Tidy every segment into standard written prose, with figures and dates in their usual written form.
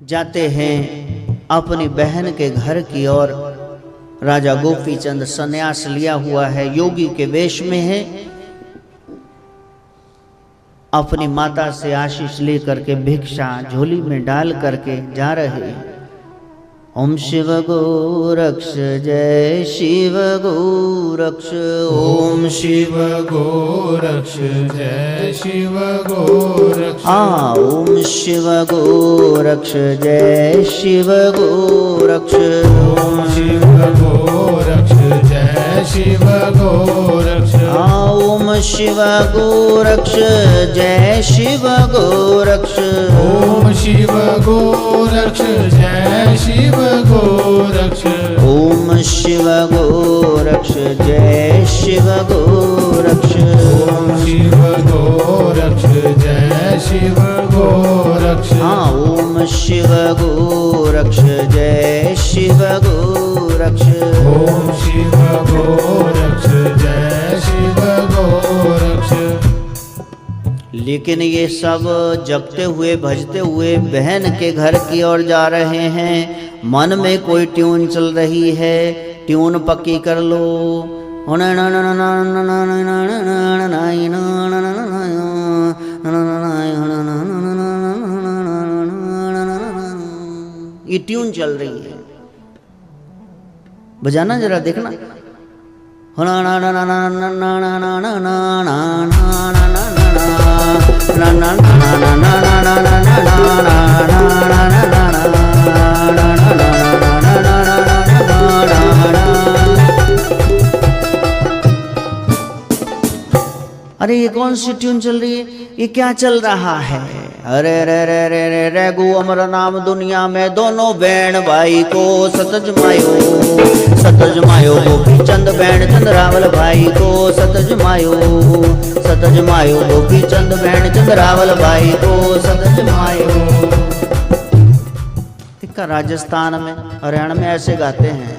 जाते हैं अपनी बहन के घर की ओर। राजा गोपीचंद संन्यास लिया हुआ है, योगी के वेश में है, अपनी माता से आशीष लेकर के भिक्षा झोली में डाल करके जा रहे हैं। ओम शिव गोरक्ष जय शिव गोरक्ष, ओम शिव गोरक्ष जय शिव गोरक्ष। ओम शिव गोरक्ष जय शिव गोरक्ष। ओम शिव गोरक्ष जय शिव गोरक्ष। ओम शिव गोरक्ष जय शिव गोरक्ष। ओम शिव गोरक्ष जय शिव गोरक्ष। ओम शिव गोरक्ष जय शिव गोरक्ष। ओम शिव गोरक्ष जय शिव गोरक्ष। ओम शिव गोरक्ष जय शिव गोरक्ष। ओम शिव गोरक्ष जय शिव गोरक्ष। लेकिन ये सब जपते हुए भजते हुए बहन के घर की ओर जा रहे हैं। मन में कोई ट्यून चल रही है, ट्यून पक्की कर लो। ये ट्यून चल रही है, बजाना जरा देखना। अरे ये कौन सी ट्यून चल रही है, ये क्या चल रहा है? अरे रे रे रे रे रे गु अमर नाम दुनिया में दोनों बहन भाई को सतजमायो, सतजमायो गोपीचंद बहन चंद्रावल भाई को सतजमायो, सतजमायो गोपीचंद बहन चंद्रावल भाई को सतजमायो। इसका राजस्थान में हरियाणा में ऐसे गाते हैं,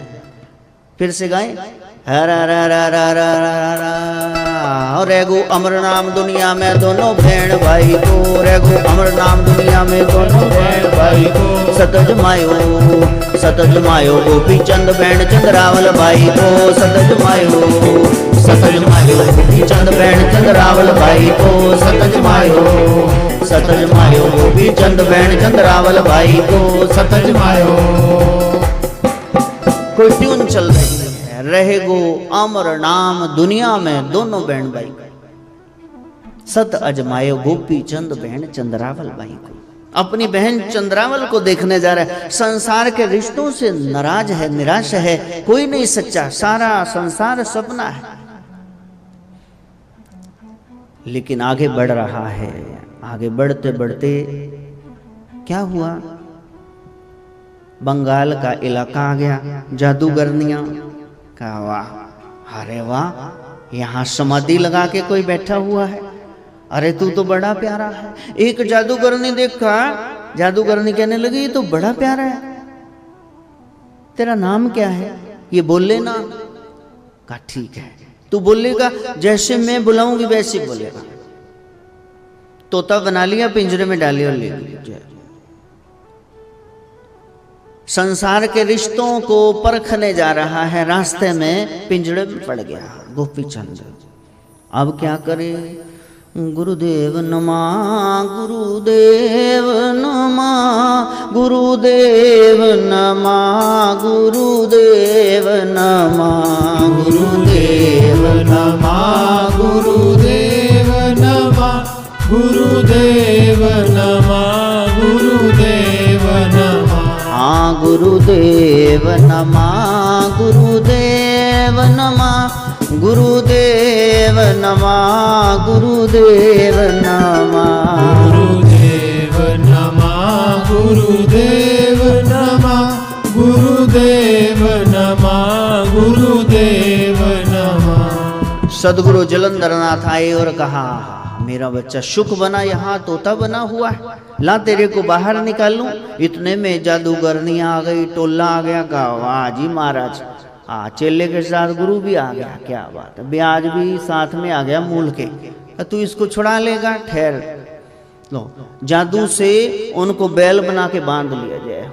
फिर से गाएं। रेगु अमर नाम दुनिया में दोनों बहन भाई को, रेगु अमर नाम दुनिया में दोनों बहन भाई को सतजमायो, सतजमायो गोपीचंद बहन चंद्रावल भाई को सतजमायो, सतजमायो गोपीचंद बहन चंद्रावल भाई को सतजमायो, सतजमायो गोपीचंद बहन चंद्रावल भाई को सतजमायो। कोई ट्यून चल रही है, रहेगो अमर नाम दुनिया में दोनों बहन भाई, सत अजमायो गोपीचंद बहन चंद्रावल भाई को। अपनी बहन चंद्रावल को देखने जा रहा है। संसार के रिश्तों से नाराज है, निराश है, कोई नहीं सच्चा, सारा संसार सपना है। लेकिन आगे बढ़ रहा है। आगे बढ़ते बढ़ते क्या हुआ, बंगाल का इलाका आ गया। जादूगरनियां का वाह, अरे वाह, यहाँ समाधि लगा के कोई बैठा हुआ है। अरे तू तो बड़ा प्यारा है। एक जादूगरनी देखा, जादूगरनी कहने लगी ये तो बड़ा प्यारा है, तेरा नाम क्या है, ये बोल लेना। कहा ठीक है, तू बोलेगा जैसे मैं बुलाऊंगी वैसे बोलेगा। तोता बना लिया, पिंजरे में डाली और ले लिया। संसार के रिश्तों को परखने जा रहा है, रास्ते में पिंजड़े में पड़ गया गोपीचंद। अब क्या करे? गुरुदेव नमा, गुरुदेव नमा, गुरुदेव नमा, गुरुदेव नमा, गुरुदेव नमा, गुरुदेव नमा, गुरुदेव नमा, गुरुदेव नमा। गुरुदेव नमा, गुरुदेव नमा, गुरुदेव नमा, गुरुदेव नमा, गुरुदेव नमा, गुरुदेव नमा, गुरुदेव नमा, गुरुदेव नमा। सदगुरु जलंधरनाथ आए और कहा मेरा बच्चा शुक बना, यहाँ तोता बना हुआ है, ला तेरे को बाहर निकालूं। इतने में जादूगरनी आ गई, टोला आ गया। कहा वाह जी महाराज, चेले के साथ गुरु भी आ गया, क्या बात है। ब्याज भी साथ में आ गया मूल के। तू इसको छुड़ा लेगा, ठहर। लो, जादू से उनको बैल बना के बांध लिया जाए।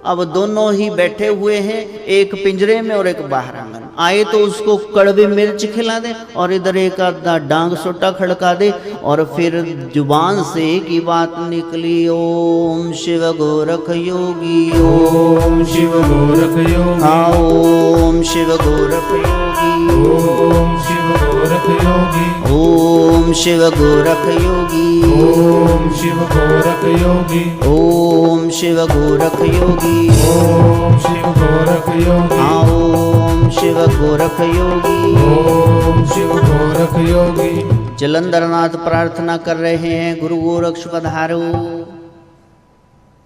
अब दोनों ही बैठे हुए हैं, एक पिंजरे में और एक बाहर आंगन। आए तो उसको कड़वी मिर्च खिला दे और इधर एक आधा डांग सोटा खड़का दे और फिर जुबान से एक ही बात निकली, ओम शिव गोरख योगी, ओम शिव गोरख योगी, हाँ ओम शिव गोरख योगी, ओम शिव गोरख योगी, ओम शिव गोरख योगी, ओम शिव गोरख योगी, ओम शिव गोरख योगी, ओम शिव गोरख योगी, हाँ ओम शिव गोरख योगी, ओम शिव गोरख योगी। जलंधरनाथ प्रार्थना कर रहे हैं, गुरु गोरक्ष पधारो।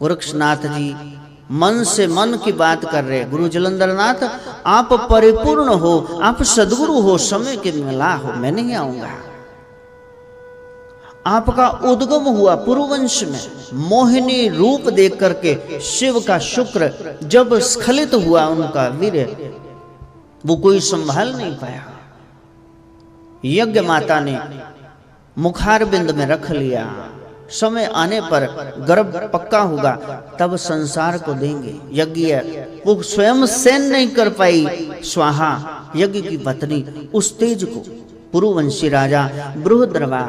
गोरक्षनाथ जी मन से मन की बात कर रहे हैं, गुरु जलंधरनाथ आप परिपूर्ण हो, आप सदगुरु हो, समय के मिला हो, मैं नहीं आऊंगा। आपका उद्गम हुआ पूर्ववंश में, मोहिनी रूप देख करके शिव का शुक्र जब स्खलित हुआ, उनका वीर्य वो कोई संभाल नहीं पाया। यज्ञ माता ने मुखारबिंद में रख लिया, समय आने पर गर्भ पक्का होगा तब संसार को देंगे। यज्ञ वो स्वयं सहन नहीं कर पाई, स्वाहा यज्ञ की पत्नी उस तेज को, पुरुवंशी राजा बृहद्रवा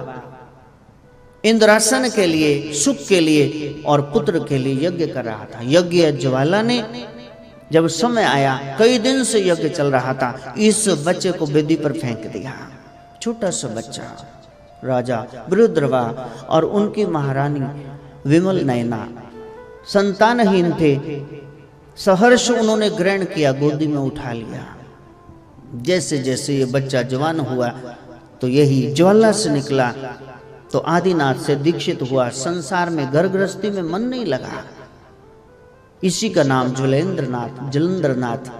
इंद्रासन के लिए, सुख के लिए और पुत्र के लिए यज्ञ कर रहा था। यज्ञ ज्वाला ने जब समय आया, कई दिन से यज्ञ चल रहा था, इस बच्चे को वेदी पर फेंक दिया। छोटा सा बच्चा, राजा बृहद्रवा और उनकी महारानी विमल नयना संतानहीन थे, सहर्ष उन्होंने ग्रहण किया, गोदी में उठा लिया। जैसे जैसे ये बच्चा जवान हुआ तो यही ज्वाला से निकला तो आदिनाथ से दीक्षित हुआ। संसार में घर गृहस्थी में मन नहीं लगा, इसी का नाम ज्वलेंद्रनाथ, जलंधरनाथ।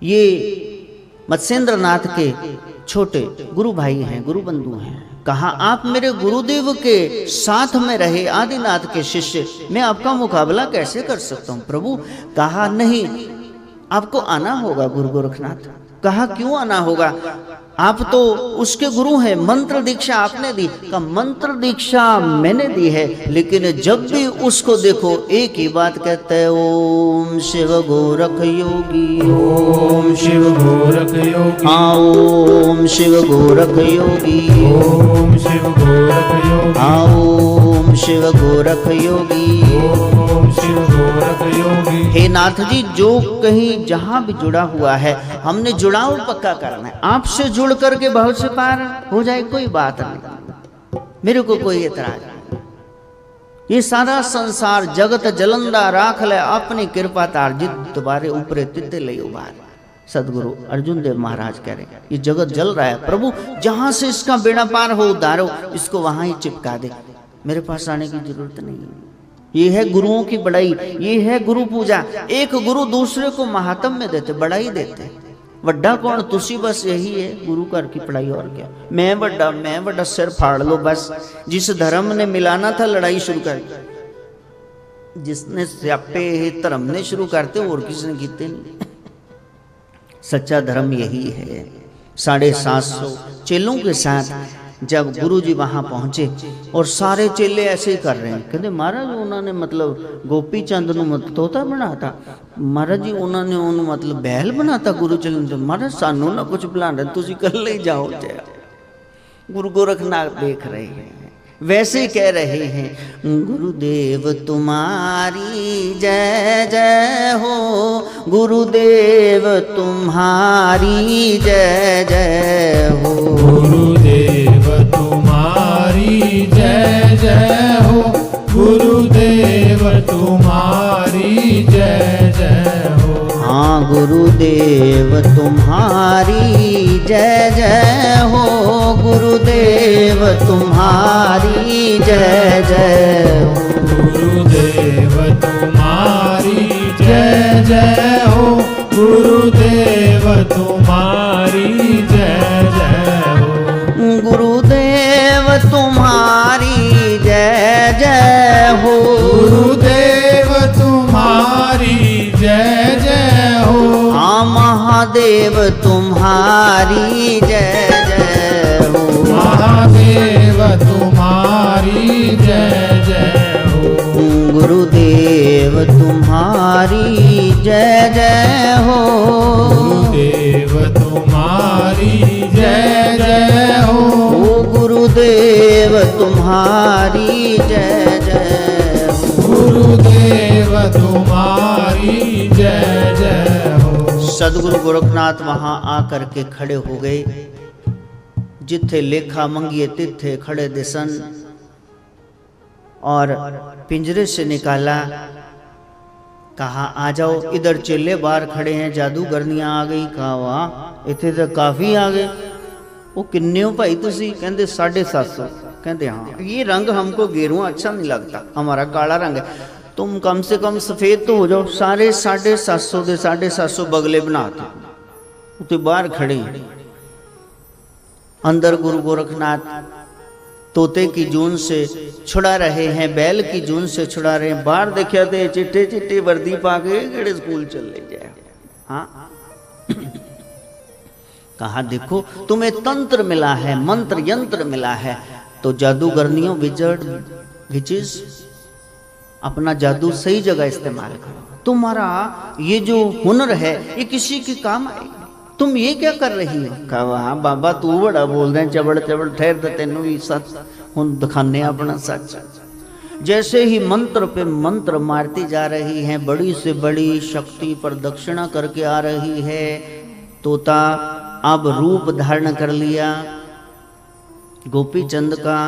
ये मत्स्येंद्रनाथ के छोटे गुरु भाई हैं, गुरु बंधु हैं। कहा आप मेरे गुरुदेव के साथ में रहे, आदिनाथ के शिष्य, मैं आपका मुकाबला कैसे कर सकता हूं प्रभु। कहा नहीं, आपको आना होगा गुरु गोरखनाथ। कहा क्यों आना होगा, आप तो उसके गुरु हैं, मंत्र दीक्षा आपने दी। का मंत्र दीक्षा मैंने दी है, लेकिन जब भी उसको देखो एक ही बात कहते हैं, ओम शिव गोरख योगी, ओम शिव गोरख योगी, हाँ ओम शिव गोरख योगी, ओम शिव गोरख योगी, हाँ ओम शिव गोरख योगी, ओम शिव गोरख योगी। हे नाथ जी, जो कहीं जहां भी जुड़ा हुआ है, हमने जुड़ाव पक्का करना है। आपसे जुड़ करके बहुत से पार हो जाए, कोई बात नहीं, मेरे को कोई एतराज नहीं। ये सारा संसार जगत जलंदा राख ले अपनी कृपा तार, जित दोबारे ऊपरे तिते ले उबार। सदगुरु अर्जुन देव महाराज कह रहे, ये जगत जल रहा है प्रभु, जहां से इसका बेड़ा पार हो उतारो, इसको वहां ही चिपका दे, मेरे पास आने की जरूरत नहीं है। ये है गुरुओं की बड़ाई, ये है गुरु पूजा। एक गुरु दूसरे को महात्म में देते, बड़ाई देते। वड्डा कौन, तुसी बस यही है गुरु घर की पढ़ाई, और क्या। मैं वड्डा सिर फाड़ लो बस। जिस धर्म ने मिलाना था लड़ाई शुरू कर, जिसने स्यापे धर्म ने शुरू करते और किसने कीते नहीं। सच्चा धर्म यही है। 750 चेलों के साथ जब गुरु जी वहां पहुंचे और सारे चेले ऐसे ही कर रहे हैं, कहते महाराज उन्होंने मतलब गोपी चंद नु मतलब तोता बनाता, महाराज जी उन्होंने उन्होंने मतलब बैल बनाता गुरु जलंधर, महाराज सानू ना कुछ बुलाना, तुसी कल ही जाओ। गुरु गोरखनाथ देख रहे हैं, वैसे ही कह रहे हैं, गुरुदेव तुम्हारी जय जय हो, गुरुदेव तुम्हारी जय जय हो, गुरुदेव तुम्हारी जय जय हो, गुरुदेव तुम्हारी जय जय हो। हाँ गुरुदेव तुम्हारी जय जय हो, गुरुदेव तुम्हारी जय जय हो, गुरुदेव तुम्हारी जय जय हो, गुरुदेव तुम्हारी जय जय हो, गुरुदेव तुम्हारी जय जय हो, गुरुदेव तुम्हारी जय जय हो, हाँ महादेव तुम्हारी जय जय हो, महादेव तुम्हारी जय जय हो। गुरुदेव तुम्हारी जय जय हो। गुरुदेव तुम्हारी जय जय हो। गुरुदेव तुम्हारी जय जय हो। गुरुदेव तुम्हारी जय जय हो। सदगुरु गोरखनाथ वहां आकर के खड़े हो गए। जिथे लेखा मंगिए तिथे खड़े दिसन, और पिंजरे से निकाला, कहा आ जाओ। इधर चेले बाहर खड़े हैं, जादूगरनियां आ गई। कहा वाह इतने तो काफी आ गए। वो किन्ने हो भाई तुसी? कहते 750। कहते हाँ ये रंग हमको गेरुआ अच्छा नहीं लगता, हमारा काला रंग है, तुम कम से कम सफेद तो हो जाओ। सारे 750 दे 750 बगले बनाते उते बाहर खड़े। अंदर गुरु गोरखनाथ तोते की जून से छुड़ा रहे हैं, बैल की जून से छुड़ा रहे हैं। बाहर देखा थे चिट्टे चिट्टे वर्दी पा के केड़े स्कूल चले जाए। हाँ कहा देखो तुम्हें तंत्र मिला है, मंत्र यंत्र मिला है, तो जादूगरनियों विजिज अपना जादू सही जगह इस्तेमाल करो। तुम्हारा ये जो हुनर है ये किसी के काम आएगा। तुम ये क्या कर रही हो? कहा हाँ बाबा तू बड़ा बोल रहे चबड़ चबड़, ठहर दे तेनू भी सच हुन दिखाने अपना सच। जैसे ही मंत्र पे मंत्र मारती जा रही हैं, बड़ी से बड़ी शक्ति पर दक्षिणा करके आ रही है। तोता अब रूप धारण कर लिया गोपी चंद का,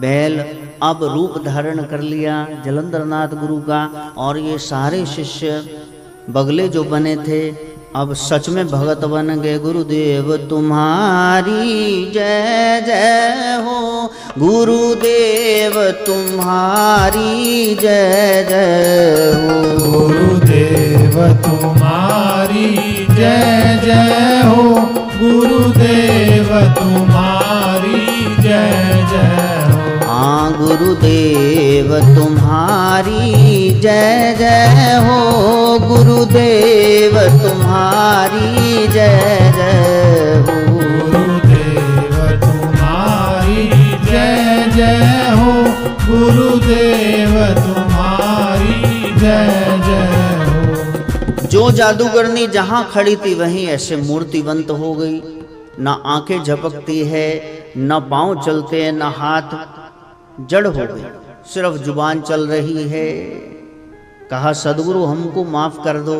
बैल अब रूप धारण कर लिया जलंधरनाथ गुरु का, और ये सारे शिष्य बगले जो बने थे अब सच में भगत बन गए। गुरुदेव तुम्हारी जय जय हो। गुरुदेव तुम्हारी जय जय हो। गुरुदेव तुम्हारी जय जय हो। गुरुदेव तुम्हारी जय जय हो। हाँ गुरुदेव तुम्हारी जय जय हो। गुरुदेव तुम्हारी जय जय हो। गुरुदेव तुम्हारी जय जय हो। गुरुदेव तुम्हारी जय जय हो। जो जादूगरनी जहां खड़ी थी वहीं ऐसे मूर्तिवंत हो गई। ना आंखें झपकती है, ना पांव चलते हैं, ना हाथ, जड़ हो गई, सिर्फ जुबान चल रही है। कहा सदगुरु हमको माफ कर दो,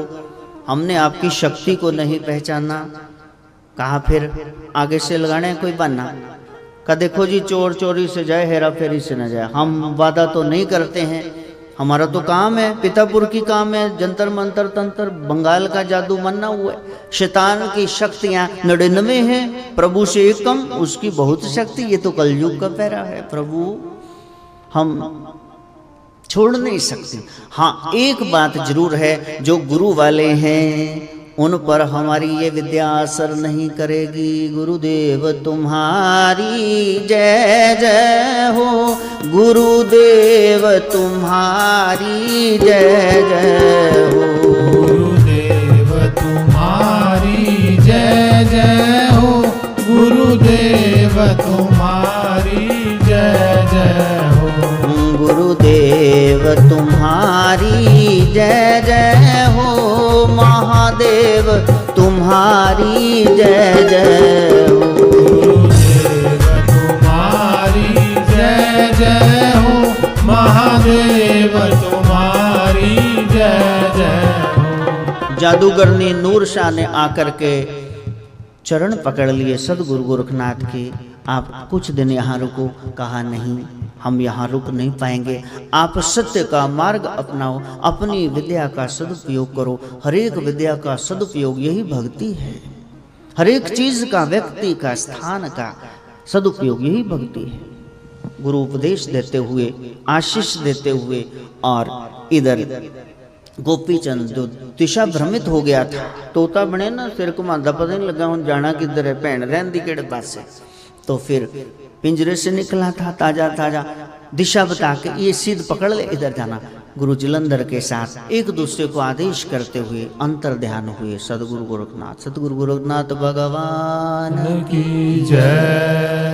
हमने आपकी शक्ति को नहीं पहचाना। कहा फिर आगे से लगाने कोई बहाना। कहा देखो जी चोर चोरी से जाए, हेरा फेरी से न जाए, हम वादा तो नहीं करते हैं, हमारा तो काम है, पितापुर की काम है, जंतर मंतर तंत्र, बंगाल का जादू मन्ना हुआ है। शैतान की शक्तियां 99 हैं, प्रभु से एक कम, उसकी बहुत शक्ति। ये तो कलयुग का पैरा है, प्रभु हम छोड़ नहीं सकते। हाँ एक बात जरूर है, जो गुरु वाले हैं उन पर हमारी ये विद्या असर नहीं करेगी। गुरुदेव तुम्हारी जय जय हो। गुरुदेव तुम्हारी जय जय हो। गुरुदेव तुम्हारी जय जय हो। गुरुदेव तुम्हारी जय जय हो। गुरुदेव तुम्हारी जय जय हो। महादेव तुम्हारी जय जय हो। गुरुदेव तुम्हारी जय जय हो। महादेव तुम्हारी जय जय हो। जादूगरनी नूर शाह ने आकर के चरण पकड़ लिए सदगुरु गोरखनाथ के। आप कुछ दिन यहाँ रुको। कहा नहीं, हम यहाँ रुक नहीं पाएंगे। आप सत्य का मार्ग अपनाओ, अपनी विद्या का सदुपयोग करो। हर एक विद्या का सदुपयोग यही भक्ति है। हर एक चीज का, व्यक्ति का, स्थान का सदुपयोग यही भक्ति है। गुरु उपदेश देते हुए, आशीष देते हुए, और इधर गोपीचंद जो दिशा भ्रमित हो गया था, तोता बने ना, सिर घुमांदा पता नहीं लगा हुन जाना किधर है, भैन रहंदी केड़े पासे। तो फिर पिंजरे से निकला था ताजा ताजा, दिशा बता के ये सीध पकड़ ले, इधर जाना। गुरु जलंधर के साथ एक दूसरे को आदेश करते हुए अंतर ध्यान हुए। सदगुरु गोरखनाथ भगवान की जय।